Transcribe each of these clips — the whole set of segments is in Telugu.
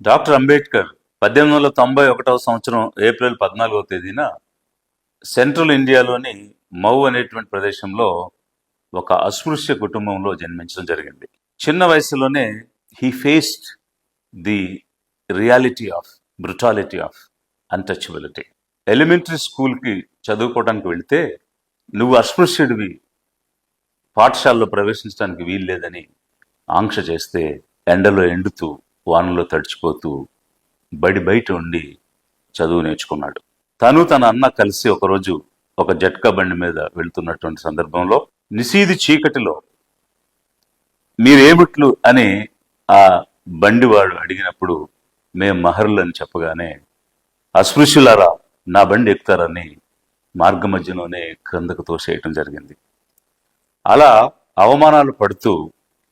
డాక్టర్ అంబేద్కర్ 1891వ సంవత్సరం ఏప్రిల్ 14వ తేదీన సెంట్రల్ ఇండియాలోని మౌ అనేటువంటి ప్రదేశంలో ఒక అస్పృశ్య కుటుంబంలో జన్మించడం జరిగింది. చిన్న వయసులోనే he faced the reality of brutality of untouchability. Elementary స్కూల్కి చదువుకోవడానికి వెళితే నువ్వు అస్పృశ్యుడివి, పాఠశాలలో ప్రవేశించడానికి వీల్లేదని ఆంక్ష చేస్తే ఎండలో ఎండుతూ వానలో తడిచిపోతూ బయట ఉండి చదువు నేర్చుకున్నాడు. తను తన అన్న కలిసి ఒకరోజు ఒక జట్కా బండి మీద వెళ్తున్నటువంటి సందర్భంలో నిశీది చీకటిలో మీరేమిట్లు అని ఆ బండివాడు అడిగినప్పుడు మేం మహర్లు అని చెప్పగానే అస్పృశ్యులారా నా బండి ఎక్కుతారని మార్గ మధ్యలోనే క్రిందకు తోసేయటం జరిగింది. అలా అవమానాలు పడుతూ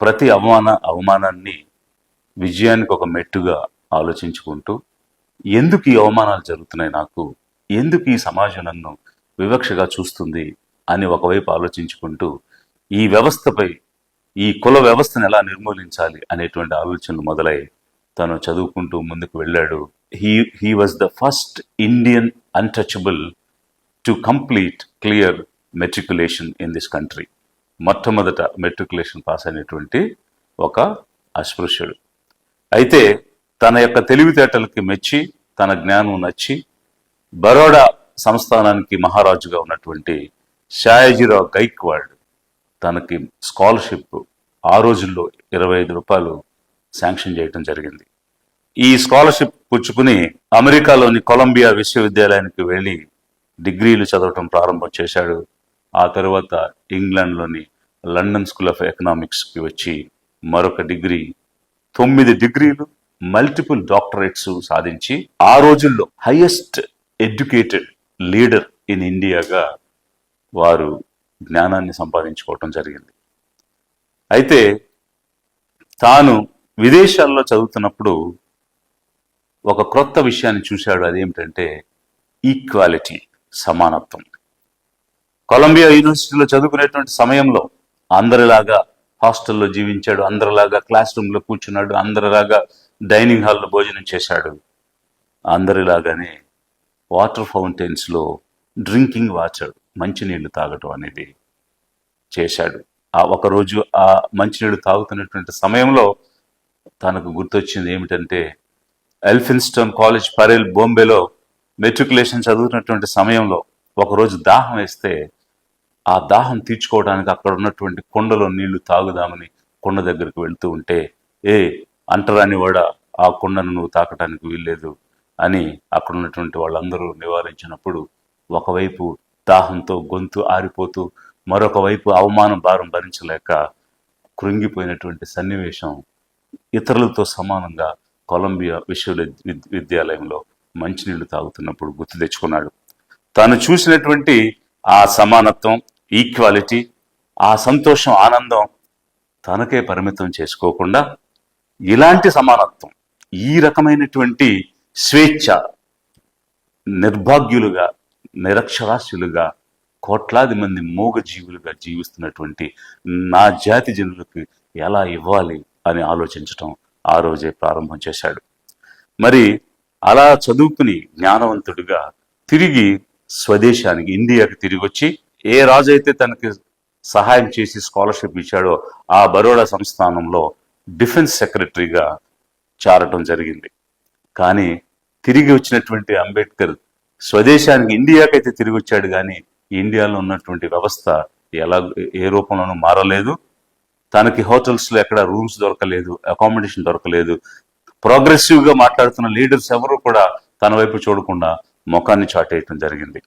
ప్రతి అవమానాన్ని విజయానికి ఒక మెట్టుగా ఆలోచించుకుంటూ ఎందుకు ఈ అవమానాలు జరుగుతున్నాయి, నాకు ఎందుకు ఈ సమాజం నన్ను వివక్షగా చూస్తుంది అని ఒకవైపు ఆలోచించుకుంటూ ఈ వ్యవస్థపై, ఈ కుల వ్యవస్థను ఎలా నిర్మూలించాలి అనేటువంటి ఆలోచనలు మొదలై తను చదువుకుంటూ ముందుకు వెళ్ళాడు. He was the first Indian untouchable to complete clear matriculation in this country. మొట్టమొదట మెట్రికులేషన్ పాస్ అయినటువంటి ఒక అస్పృశ్యుడు. అయితే తన యొక్క తెలివితేటలకి మెచ్చి, తన జ్ఞానం నచ్చి బరోడా సంస్థానానికి మహారాజుగా ఉన్నటువంటి షాయాజీరావు గైక్వాడ్ తనకి స్కాలర్షిప్ ఆ రోజుల్లో 25 రూపాయలు శాంక్షన్ చేయడం జరిగింది. ఈ స్కాలర్షిప్ పుచ్చుకుని అమెరికాలోని కొలంబియా విశ్వవిద్యాలయానికి వెళ్ళి డిగ్రీలు చదవటం ప్రారంభం చేశాడు. ఆ తర్వాత ఇంగ్లాండ్లోని లండన్ స్కూల్ ఆఫ్ ఎకనామిక్స్కి వచ్చి మరొక డిగ్రీ, 9 డిగ్రీలు, మల్టిపుల్ డాక్టరేట్స్ సాధించి ఆ రోజుల్లో హైయెస్ట్ ఎడ్యుకేటెడ్ లీడర్ ఇన్ ఇండియాగా వారు జ్ఞానాన్ని సంపాదించుకోవటం జరిగింది. అయితే తాను విదేశాల్లో చదువుతున్నప్పుడు ఒక క్రొత్త విషయాన్ని చూశాడు. అదేమిటంటే ఈక్వాలిటీ, సమానత్వం. కొలంబియా యూనివర్సిటీలో చదువుకునేటువంటి సమయంలో అందరిలాగా హాస్టల్లో జీవించాడు, అందరిలాగా క్లాస్ రూమ్లో కూర్చున్నాడు, అందరిలాగా డైనింగ్ హాల్లో భోజనం చేశాడు. అందరిలాగానే వాటర్ ఫౌంటైన్స్లో డ్రింకింగ్ వాటర్, మంచినీళ్లు తాగటం అనేది చేశాడు. ఆ ఒకరోజు ఆ మంచినీళ్ళు తాగుతున్నటువంటి సమయంలో తనకు గుర్తొచ్చింది ఏమిటంటే ఎల్ఫిన్స్టోన్ కాలేజ్, పరేల్, బాంబేలో మెట్రికులేషన్ చదువుతున్నటువంటి సమయంలో ఒకరోజు దాహం వేస్తే ఆ దాహం తీర్చుకోవడానికి అక్కడ ఉన్నటువంటి కొండలో నీళ్లు తాగుదామని కొండ దగ్గరికి వెళ్తూ ఉంటే, అంటరాని వాడ, ఆ కొండను నువ్వు తాకటానికి వీల్లేదు అని అక్కడ ఉన్నటువంటి వాళ్ళందరూ నివారించినప్పుడు ఒకవైపు దాహంతో గొంతు ఆరిపోతూ, మరొక వైపు అవమానం భారం భరించలేక కృంగిపోయినటువంటి సన్నివేశం ఇతరులతో సమానంగా కొలంబియా విశ్వవిద్యాలయంలో మంచినీళ్లు తాగుతున్నప్పుడు గుర్తు తెచ్చుకున్నాడు. తాను చూసినటువంటి ఆ సమానత్వం, ఈక్వాలిటీ, ఆ సంతోషం, ఆనందం తనకే పరిమితం చేసుకోకుండా ఇలాంటి సమానత్వం, ఈ రకమైనటువంటి స్వేచ్ఛ, నిర్భాగ్యులుగా, నిరక్షరాస్యులుగా, కోట్లాది మంది మూగజీవులుగా జీవిస్తున్నటువంటి నా జాతి జనులకు ఎలా ఇవ్వాలి అని ఆలోచించటం ఆ రోజే ప్రారంభం చేశాడు. మరి అలా చదువుకుని జ్ఞానవంతుడిగా తిరిగి స్వదేశానికి, ఇండియాకి తిరిగి వచ్చి ఏ రాజు అయితే తనకి సహాయం చేసి స్కాలర్షిప్ ఇచ్చాడో ఆ బరోడా సంస్థానంలో డిఫెన్స్ సెక్రటరీగా చేరటం జరిగింది. కానీ తిరిగి వచ్చినటువంటి అంబేద్కర్ స్వదేశానికి, ఇండియాకైతే తిరిగి వచ్చాడు, కానీ ఇండియాలో ఉన్నటువంటి వ్యవస్థ ఏ రూపంలోనూ మారలేదు. తనకి హోటల్స్లో ఎక్కడ రూమ్స్ దొరకలేదు, అకామిడేషన్ దొరకలేదు. ప్రోగ్రెసివ్గా మాట్లాడుతున్న లీడర్స్ ఎవరు కూడా తన వైపు చూడకుండా ముఖాన్ని చాటేయటం జరిగింది.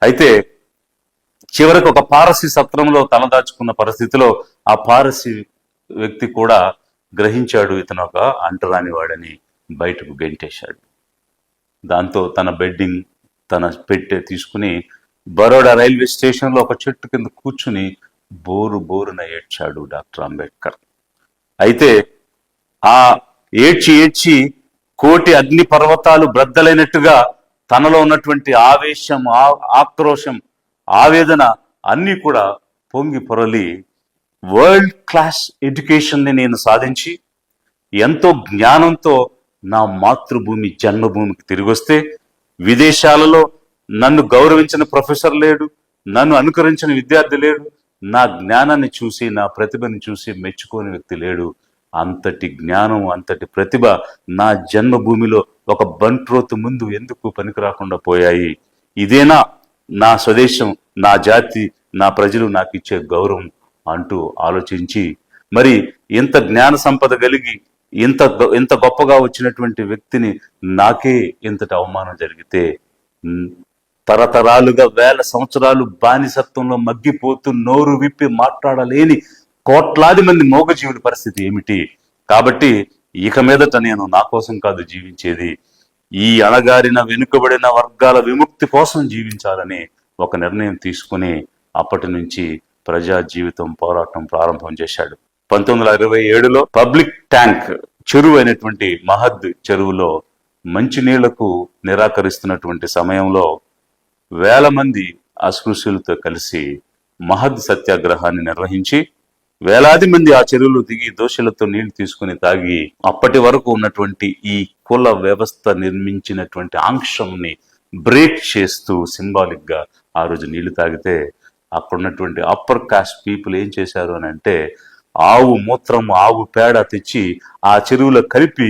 అయితే చివరికి ఒక పారసీ సత్రంలో తలదాచుకున్న పరిస్థితిలో ఆ పారసీ వ్యక్తి కూడా గ్రహించాడు ఇతను ఒక అంటరాని వాడని, బయటకు గెంటేశాడు. దాంతో తన బెడ్డింగ్, తన పెట్టె తీసుకుని బరోడా రైల్వే స్టేషన్లో ఒక చెట్టు కింద కూర్చుని బోరున ఏడ్చాడు డాక్టర్ అంబేద్కర్. అయితే ఆ ఏడ్చి కోటి అగ్ని పర్వతాలు బ్రద్దలైనట్టుగా తనలో ఉన్నటువంటి ఆవేశం, ఆక్రోశం, ఆవేదన అన్నీ కూడా పొంగి పొరలి వరల్డ్ క్లాస్ ఎడ్యుకేషన్ని నేను సాధించి ఎంతో జ్ఞానంతో నా మాతృభూమి జన్మభూమికి తిరిగి వస్తే విదేశాలలో నన్ను గౌరవించిన ప్రొఫెసర్ లేడు, నన్ను అనుకరించిన విద్యార్థి లేడు, నా జ్ఞానాన్ని చూసి నా ప్రతిభని చూసి మెచ్చుకోని వ్యక్తి లేడు. అంతటి జ్ఞానం అంతటి ప్రతిభ నా జన్మభూమిలో ఒక బంట్రోతు ముందు ఎందుకు పనికి రాకుండా పోయాయి? ఇదేనా నా స్వదేశం, నా జాతి, నా ప్రజలు నాకు ఇచ్చే గౌరవం అంటూ ఆలోచించి, మరి ఇంత జ్ఞాన సంపద కలిగి ఇంత గొప్పగా వచ్చినటువంటి వ్యక్తిని నాకే ఇంతటి అవమానం జరిగితే, తరతరాలుగా వేల సంవత్సరాలు బానిసత్వంలో మగ్గిపోతూ నోరు విప్పి మాట్లాడలేని కోట్లాది మంది మూగజీవుల పరిస్థితి ఏమిటి? కాబట్టి ఇక మీదట నేను నా కోసం కాదు జీవించేది, ఈ అణగారిన వెనుకబడిన వర్గాల విముక్తి కోసం జీవించాలని ఒక నిర్ణయం తీసుకుని అప్పటి నుంచి ప్రజా జీవితం పోరాటం ప్రారంభం చేశాడు. 1927లో పబ్లిక్ ట్యాంక్ చెరువు అయినటువంటి మహద్ చెరువులో మంచినీళ్లకు నిరాకరిస్తున్నటువంటి సమయంలో వేల మంది అస్పృశ్యులతో కలిసి మహద్ సత్యాగ్రహాన్ని నిర్వహించి వేలాది మంది ఆ చెరువులు దిగి దోషులతో నీళ్లు తీసుకుని తాగి అప్పటి వరకు ఉన్నటువంటి ఈ కుల వ్యవస్థ నిర్మించినటువంటి ఆంక్షంని బ్రేక్ చేస్తూ సింబాలిక్ గా ఆ రోజు నీళ్లు తాగితే అక్కడున్నటువంటి అప్పర్ కాస్ట్ పీపుల్ ఏం చేశారు అని అంటే, ఆవు మూత్రం ఆవు పేడ తెచ్చి ఆ చెరువులో కలిపి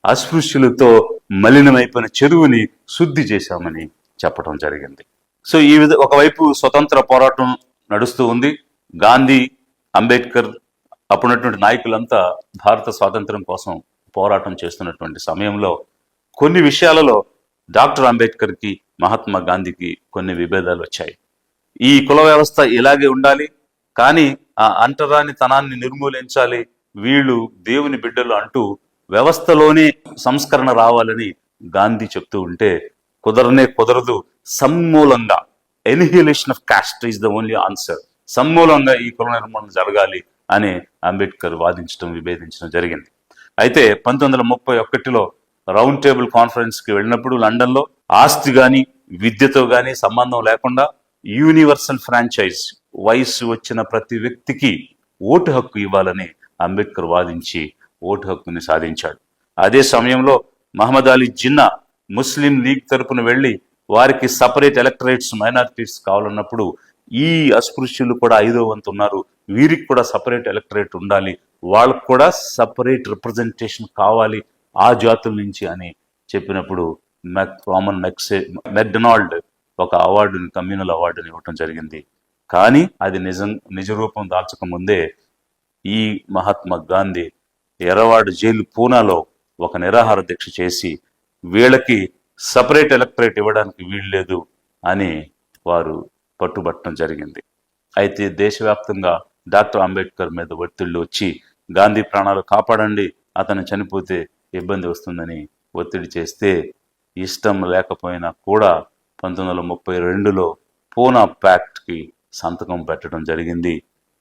అస్పృశ్యులతో మలినమైపోయిన చెరువుని శుద్ధి చేశామని చెప్పడం జరిగింది. సో ఈ ఒకవైపు స్వతంత్ర పోరాటం నడుస్తూ ఉంది. గాంధీ, అంబేద్కర్, అప్పుడున్నటువంటి నాయకులంతా భారత స్వాతంత్రం కోసం పోరాటం చేస్తున్నటువంటి సమయంలో కొన్ని విషయాలలో డాక్టర్ అంబేద్కర్కి, మహాత్మా గాంధీకి కొన్ని విభేదాలు వచ్చాయి. ఈ కుల వ్యవస్థ ఇలాగే ఉండాలి, కానీ ఆ అంటరాని తనాన్ని నిర్మూలించాలి, వీళ్ళు దేవుని బిడ్డలు అంటూ వ్యవస్థలోనే సంస్కరణ రావాలని గాంధీ చెప్తూ ఉంటే, కుదరదు, సమూలంగా annihilation of cost is the only answer, సమూలంగా ఈ కుల నిర్మూలన జరగాలి అని అంబేద్కర్ వాదించడం, విభేదించడం జరిగింది. అయితే 1931లో రౌండ్ టేబుల్ కాన్ఫరెన్స్ కి వెళ్ళినప్పుడు లండన్ లో ఆస్తి గాని విద్యతో గాని సంబంధం లేకుండా యూనివర్సల్ ఫ్రాంచైజ్, వయసు వచ్చిన ప్రతి వ్యక్తికి ఓటు హక్కు ఇవ్వాలని అంబేద్కర్ వాదించి ఓటు హక్కుని సాధించాడు. అదే సమయంలో మహమ్మద్ అలీ జిన్నా ముస్లిం లీగ్ తరపున వెళ్లి వారికి సపరేట్ ఎలక్టరేట్స్, మైనారిటీస్ కావాలన్నప్పుడు ఈ అస్పృశ్యులు కూడా 5వ వంతు ఉన్నారు, వీరికి కూడా సపరేట్ ఎలక్టరేట్ ఉండాలి, వాళ్ళకు కూడా సపరేట్ రిప్రజెంటేషన్ కావాలి ఆ జాతుల నుంచి అని చెప్పినప్పుడు మెక్డొనాల్డ్ ఒక అవార్డుని, కమ్యూనల్ అవార్డుని ఇవ్వటం జరిగింది. కానీ అది నిజ రూపం దాల్చక ముందే ఈ మహాత్మా గాంధీ ఎర్రవాడు జైలు పూనాలో ఒక నిరాహార దీక్ష చేసి వీళ్ళకి సపరేట్ ఎలక్టరేట్ ఇవ్వడానికి వీల్లేదు అని వారు పట్టుబట్టడం జరిగింది. అయితే దేశవ్యాప్తంగా డాక్టర్ అంబేద్కర్ మీద ఒత్తిళ్లు వచ్చి గాంధీ ప్రాణాలు కాపాడండి, అతను చనిపోతే ఇబ్బంది వస్తుందని ఒత్తిడి చేస్తే ఇష్టం లేకపోయినా కూడా 1932లో పూనా ప్యాక్ట్కి సంతకం పెట్టడం జరిగింది.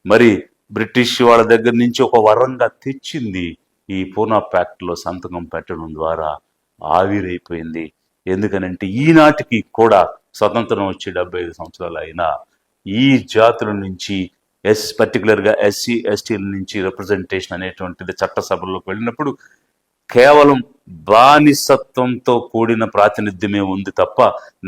మరి బ్రిటిష్ వాళ్ళ దగ్గర నుంచి ఒక వరంగా తెచ్చింది ఈ పూనా ప్యాక్ట్లో సంతకం పెట్టడం ద్వారా ఆవిరైపోయింది. ఎందుకనంటే ఈనాటికి కూడా స్వతంత్రం వచ్చి 75 సంవత్సరాలు అయినా ఈ జాతుల నుంచి పర్టికులర్గా ఎస్సీ ఎస్టీల నుంచి రిప్రజెంటేషన్ అనేటువంటిది చట్టసభల్లోకి వెళ్ళినప్పుడు కేవలం బానిసత్వంతో కూడిన ప్రాతినిధ్యమే ఉంది తప్ప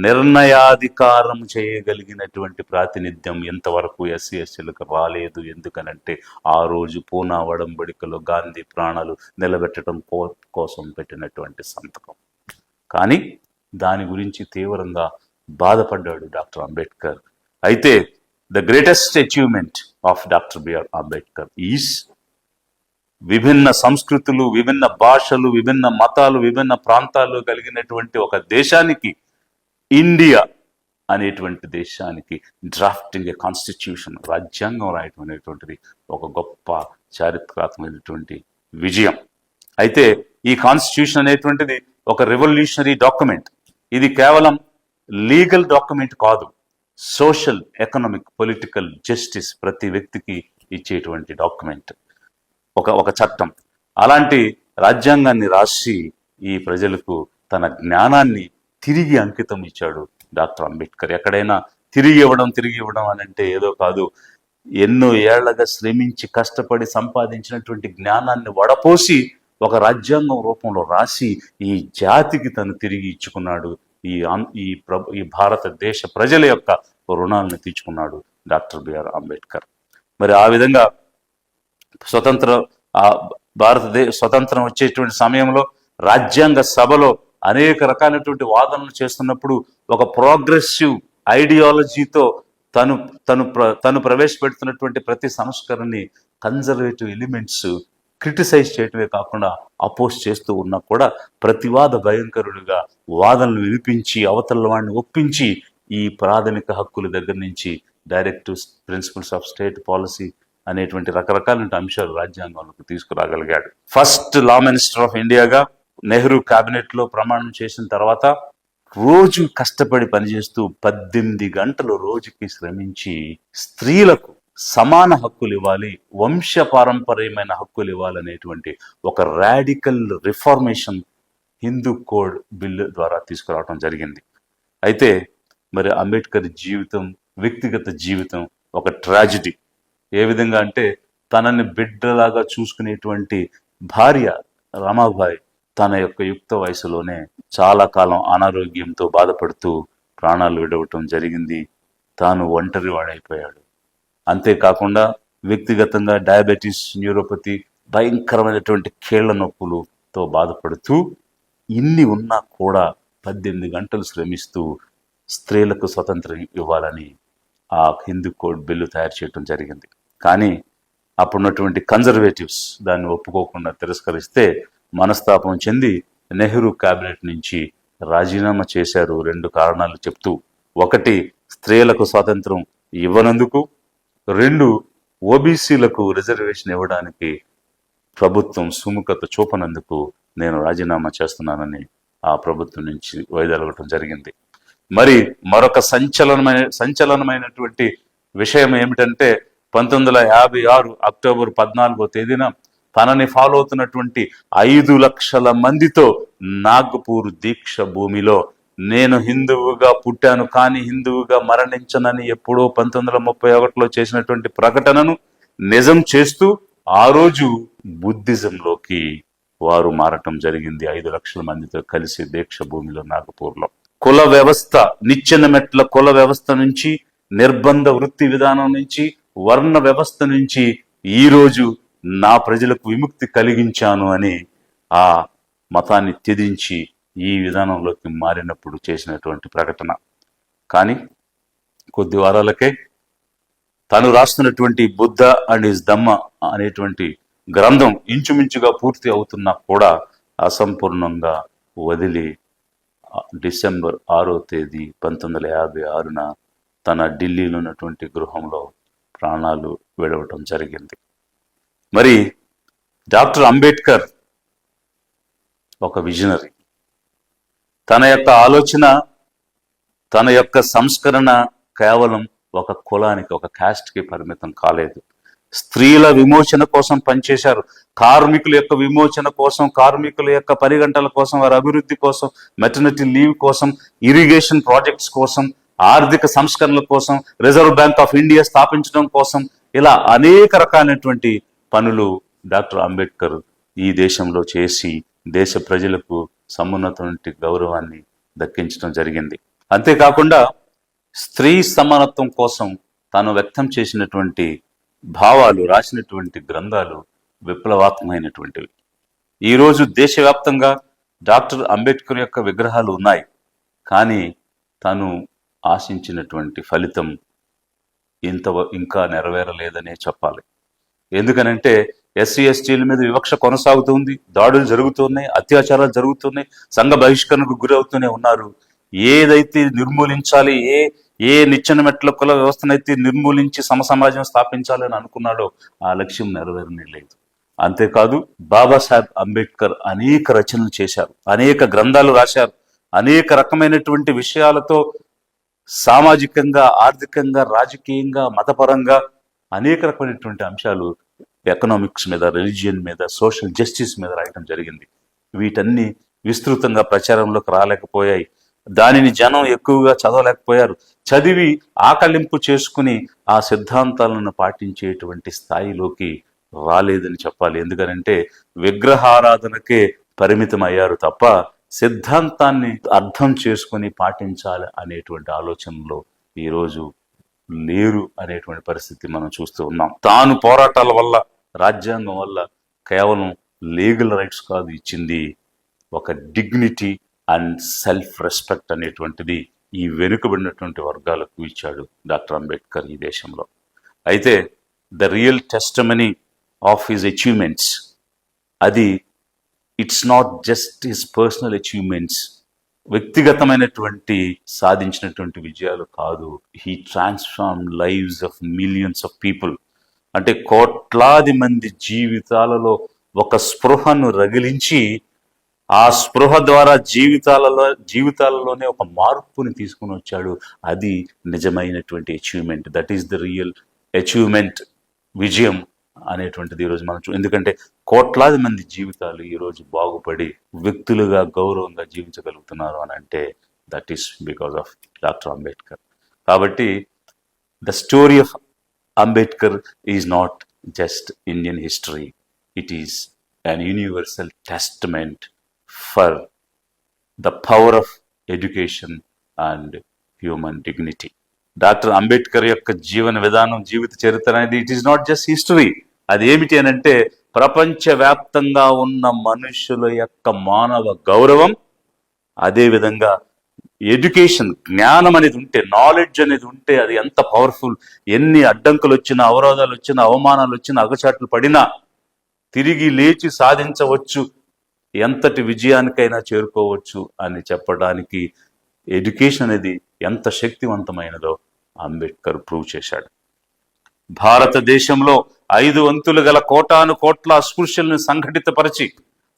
నిర్ణయాధికారం చేయగలిగినటువంటి ప్రాతినిధ్యం ఎంతవరకు ఎస్సీ ఎస్టీలకు రాలేదు. ఎందుకనంటే ఆ రోజు పూనా ఒడంబడికలో గాంధీ ప్రాణాలు నిలబెట్టడం కోసం పెట్టినటువంటి సంతకం. కానీ దాని గురించి తీవ్రంగా బాధపడ్డాడు డాక్టర్ అంబేద్కర్. అయితే the greatest achievement of doctor BR Ambedkar is విభిన్న సంస్కృతులు, విభిన్న భాషలు, విభిన్న మతాలు, విభిన్న ప్రాంతాలు కలిగినటువంటి ఒక దేశానికి, ఇండియా అనేటువంటి దేశానికి డ్రాఫ్టింగ్ ఏ కాన్స్టిట్యూషన్, రాజ్యాంగం రాయటం అనేటువంటిది ఒక గొప్ప చారిత్రాత్మకమైనటువంటి విజయం. అయితే ఈ కాన్స్టిట్యూషన్ అనేటువంటిది ఒక రెవల్యూషనరీ డాక్యుమెంట్. ఇది కేవలం లీగల్ డాక్యుమెంట్ కాదు, సోషల్, ఎకనామిక్, పొలిటికల్ జస్టిస్ ప్రతి వ్యక్తికి ఇచ్చేటువంటి డాక్యుమెంట్, ఒక చట్టం. అలాంటి రాజ్యాంగాన్ని రాసి ఈ ప్రజలకు తన జ్ఞానాన్ని తిరిగి అంకితం ఇచ్చాడు డాక్టర్ అంబేద్కర్. ఎక్కడైనా తిరిగి ఇవ్వడం అని అంటే ఏదో కాదు, ఎన్నో ఏళ్లగా శ్రమించి కష్టపడి సంపాదించినటువంటి జ్ఞానాన్ని వడపోసి ఒక రాజ్యాంగం రూపంలో రాసి ఈ జాతికి తను తిరిగి ఇచ్చుకున్నాడు. ఈ భారతదేశ ప్రజల యొక్క రుణాలను తీర్చుకున్నాడు డాక్టర్ బిఆర్ అంబేద్కర్. మరి ఆ విధంగా స్వతంత్రం వచ్చేటువంటి సమయంలో రాజ్యాంగ సభలో అనేక రకాలైనటువంటి వాదనలు చేస్తున్నప్పుడు ఒక ప్రోగ్రెసివ్ ఐడియాలజీతో తను ప్రవేశపెడుతున్నటువంటి ప్రతి సంస్కరణని కన్జర్వేటివ్ ఎలిమెంట్స్ క్రిటిసైజ్ చేయటమే కాకుండా అపోజ్ చేస్తూ ఉన్నా కూడా ప్రతివాద భయంకరుడిగా వాదనలు వినిపించి అవతల వాడిని ఒప్పించి ఈ ప్రాథమిక హక్కుల దగ్గర నుంచి directives, principles of state policy అనేటువంటి రకరకాల అంశాలు రాజ్యాంగంలోకి తీసుకురాగలిగాడు. ఫస్ట్ లా మినిస్టర్ ఆఫ్ ఇండియాగా నెహ్రూ క్యాబినెట్ లో ప్రమాణం చేసిన తర్వాత రోజు కష్టపడి పనిచేస్తూ 18 గంటలు రోజుకి శ్రమించి స్త్రీలకు సమాన హక్కులు ఇవ్వాలి, వంశపారంపర్యమైన హక్కులు ఇవ్వాలనేటువంటి ఒక radical reformation Hindu code bill ద్వారా తీసుకురావడం జరిగింది. అయితే మరి అంబేద్కర్ జీవితం, వ్యక్తిగత జీవితం ఒక ట్రాజిడీ. ఏ విధంగా అంటే తనని బిడ్డలాగా చూసుకునేటువంటి భార్య రమాబాయి తన యొక్క యుక్త వయసులోనే చాలా కాలం అనారోగ్యంతో బాధపడుతూ ప్రాణాలు విడవటం జరిగింది. తాను ఒంటరి వాడైపోయాడు. అంతేకాకుండా వ్యక్తిగతంగా డయాబెటీస్, న్యూరోపతి, భయంకరమైనటువంటి కీళ్ల నొప్పులతో బాధపడుతూ ఇన్ని ఉన్నా కూడా 18 గంటలు శ్రమిస్తూ స్త్రీలకు స్వతంత్రం ఇవ్వాలని ఆ హిందూ కోడ్ బిల్లు తయారు చేయడం జరిగింది. కానీ అప్పుడున్నటువంటి కన్జర్వేటివ్స్ దాన్ని ఒప్పుకోకుండా తిరస్కరిస్తే మనస్తాపం చెంది నెహ్రూ క్యాబినెట్ నుంచి రాజీనామా చేశారు. 2 కారణాలు చెప్తూ, 1 స్త్రీలకు స్వాతంత్రం ఇవ్వనందుకు, 2 ఓబీసీలకు రిజర్వేషన్ ఇవ్వడానికి ప్రభుత్వం సుముఖత చూపనందుకు నేను రాజీనామా చేస్తున్నానని ఆ ప్రభుత్వం నుంచి వైదొలగటం జరిగింది. మరి మరొక సంచలనమైనటువంటి విషయం ఏమిటంటే 1956 అక్టోబర్ 14వ తేదీన తనని ఫాలో అవుతున్నటువంటి 5 లక్షల మందితో నాగపూర్ దీక్ష భూమిలో నేను హిందువుగా పుట్టాను కానీ హిందువుగా మరణించనని ఎప్పుడో 1931లో చేసినటువంటి ప్రకటనను నిజం చేస్తూ ఆ రోజు బుద్ధిజంలోకి వారు మారటం జరిగింది. 5 లక్షల మందితో కలిసి దీక్ష భూమిలో నాగపూర్లో. కుల వ్యవస్థ, నిచ్చెన మెట్ల కుల వ్యవస్థ నుంచి, నిర్బంధ వృత్తి విధానం నుంచి, వర్ణ వ్యవస్థ నుంచి ఈరోజు నా ప్రజలకు విముక్తి కలిగించాను అని ఆ మతాన్ని త్యజించి ఈ విధానంలోకి మారినప్పుడు చేసినటువంటి ప్రకటన. కానీ కొద్ది వారాలకే తను రాస్తున్నటువంటి బుద్ధ అండ్ హిస్ ధమ్మ అనేటువంటి గ్రంథం ఇంచుమించుగా పూర్తి అవుతున్నా కూడా అసంపూర్ణంగా వదిలి డిసెంబర్ 6వ తేదీ 1956న తన ఢిల్లీలో ఉన్నటువంటి గృహంలో ప్రాణాలు విడవటం జరిగింది. మరి డాక్టర్ అంబేద్కర్ ఒక విజనరీ. తన యొక్క ఆలోచన, తన యొక్క సంస్కరణ కేవలం ఒక కులానికి, ఒక క్యాస్ట్కి పరిమితం కాలేదు. స్త్రీల విమోచన కోసం పనిచేశారు. కార్మికుల యొక్క విమోచన కోసం, కార్మికుల యొక్క 10 గంటల కోసం, వారి అభివృద్ధి కోసం, మెటర్నిటీ లీవ్ కోసం, ఇరిగేషన్ ప్రాజెక్ట్స్ కోసం, ఆర్థిక సంస్కరణల కోసం, రిజర్వ్ బ్యాంక్ ఆఫ్ ఇండియా స్థాపించడం కోసం, ఇలా అనేక రకాలైనటువంటి పనులు డాక్టర్ అంబేద్కర్ ఈ దేశంలో చేసి దేశ ప్రజలకు సమున్నతమైన గౌరవాన్ని దక్కించడం జరిగింది. అంతేకాకుండా స్త్రీ సమానత్వం కోసం తాను వ్యక్తం చేసినటువంటి భావాలు, రాసినటువంటి గ్రంథాలు విప్లవాత్మకమైనటువంటివి. ఈరోజు దేశవ్యాప్తంగా డాక్టర్ అంబేద్కర్ యొక్క విగ్రహాలు ఉన్నాయి. కానీ తాను ఆశించినటువంటి ఫలితం ఇంకా నెరవేరలేదనే చెప్పాలి. ఎందుకనంటే ఎస్సీ ఎస్టీల మీద వివక్ష కొనసాగుతుంది, దాడులు జరుగుతున్నాయి, అత్యాచారాలు జరుగుతున్నాయి, సంఘ బహిష్కరణకు గురవుతూనే ఉన్నారు. ఏదైతే నిర్మూలించాలి, ఏ నిచ్చెన మెట్ల కుల వ్యవస్థనైతే నిర్మూలించి సమసమాజం స్థాపించాలని అనుకున్నాడో ఆ లక్ష్యం నెరవేరనే లేదు. అంతేకాదు బాబాసాహెబ్ అంబేద్కర్ అనేక రచనలు చేశారు, అనేక గ్రంథాలు రాశారు, అనేక రకమైనటువంటి విషయాలతో సామాజికంగా, ఆర్థికంగా, రాజకీయంగా, మతపరంగా అనేక రకమైనటువంటి అంశాలు ఎకనామిక్స్ మీద, రిలీజియన్ మీద, సోషల్ జస్టిస్ మీద రాయటం జరిగింది. వీటన్ని విస్తృతంగా ప్రచారంలోకి రాలేకపోయాయి. దానిని జనం ఎక్కువగా చదవలేకపోయారు. చదివి ఆకలింపు చేసుకుని ఆ సిద్ధాంతాలను పాటించేటువంటి స్థాయిలోకి రాలేదని చెప్పాలి. ఎందుకనంటే విగ్రహారాధనకే పరిమితం అయ్యారు తప్ప సిద్ధాంతాన్ని అర్థం చేసుకొని పాటించాలి అనేటువంటి ఆలోచనలో ఈరోజు లేరు అనేటువంటి పరిస్థితి మనం చూస్తూ ఉన్నాం. తాను పోరాటాల వల్ల, రాజ్యాంగం వల్ల కేవలం లీగల్ రైట్స్ కాదు ఇచ్చింది, ఒక డిగ్నిటీ అండ్ సెల్ఫ్ రెస్పెక్ట్ అనేటువంటిది ఈ వెనుకబడినటువంటి వర్గాలకు ఇచ్చాడు డాక్టర్ అంబేద్కర్ ఈ దేశంలో. అయితే the real testimony of his achievements, అది it's not just his personal achievements, వ్యక్తిగతమైనటువంటి సాధించినటువంటి విజయాలు కాదు. He transform lives of millions of people. అంటే కోట్లాది మంది జీవితాలలో ఒక స్పృహను రగిలించి ఆ స్పృహ ద్వారా జీవితాలలోనే ఒక మార్పుని తీసుకుని వచ్చాడు. అది నిజమైనటువంటి achievement. That is the real achievement, విజయం అనేటువంటిది ఈరోజు మనం ఎందుకంటే కోట్లాది మంది జీవితాలు ఈరోజు బాగుపడి వ్యక్తులుగా గౌరవంగా జీవించగలుగుతున్నారు అని అంటే that is because of doctor Ambedkar. కాబట్టి the story of Ambedkar is not just Indian history, it is an universal testament for the power of education and human dignity. Doctor Ambedkar యొక్క జీవన విధానం, జీవిత చరిత్ర అనేది it is not just history. అది ఏమిటి అని అంటే ప్రపంచవ్యాప్తంగా ఉన్న మనుషుల యొక్క మానవ గౌరవం, అదేవిధంగా ఎడ్యుకేషన్, జ్ఞానం అనేది ఉంటే, నాలెడ్జ్ అనేది ఉంటే అది ఎంత పవర్ఫుల్. ఎన్ని అడ్డంకులు వచ్చినా, అవరోధాలు వచ్చినా, అవమానాలు వచ్చినా, అగచాట్లు పడినా తిరిగి లేచి సాధించవచ్చు, ఎంతటి విజయానికైనా చేరుకోవచ్చు అని చెప్పడానికి ఎడ్యుకేషన్ అనేది ఎంత శక్తివంతమైనదో అంబేద్కర్ ప్రూవ్ చేశాడు. భారతదేశంలో 5 వంతులు గల కోటాను కోట్ల అస్పృశ్యులను సంఘటితపరిచి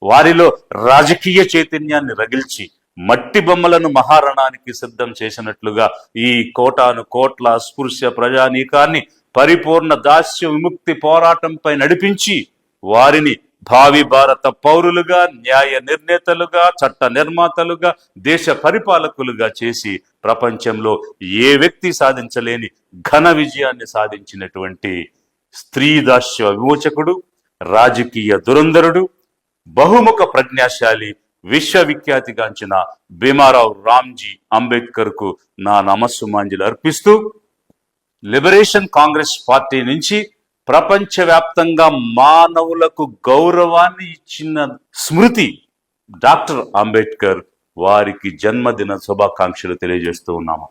వారిలో రాజకీయ చైతన్యాన్ని రగిల్చి మట్టి బొమ్మలను మహారణానికి సిద్ధం చేసినట్లుగా ఈ కోటాను కోట్ల అస్పృశ్య ప్రజానీకాన్ని పరిపూర్ణ దాస్య విముక్తి పోరాటంపై నడిపించి వారిని భావి భారత పౌరులుగా, న్యాయ నిర్ణేతలుగా, చట్ట నిర్మాతలుగా, దేశ పరిపాలకులుగా చేసి ప్రపంచంలో ఏ వ్యక్తి సాధించలేని ఘన విజయాన్ని సాధించినటువంటి స్త్రీ దాస్య విమోచకుడు, రాజకీయ దురంధరుడు, బహుముఖ ప్రజ్ఞాశాలి, విశ్వవిఖ్యాతిగాంచిన భీమారావు రామ్జీ అంబేద్కర్ కు నా నమస్సుమాంజలి అర్పిస్తూ లిబరేషన్ కాంగ్రెస్ పార్టీ నుంచి ప్రపంచవ్యాప్తంగా మానవులకు గౌరవాన్ని ఇచ్చిన స్మృతి డాక్టర్ అంబేద్కర్, వారికి జన్మదిన శుభాకాంక్షలు తెలియజేస్తూ ఉన్నాము.